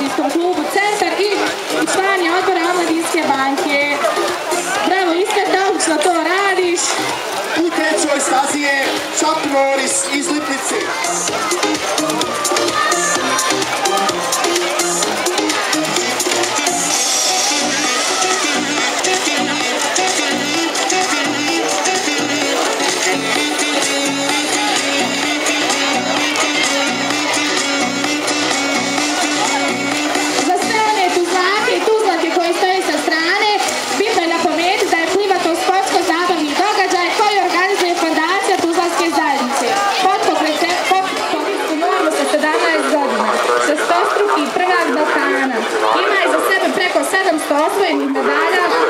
omladinskom klubu Centar i član je odbora Omladinske banke. Bravo Iskar, da odlično to radiš. U trećoj stazi je Chuck Norris iz Liplice. Šestostruki prvak Balkana. Ima iza sebe preko 700 osvojenih medalja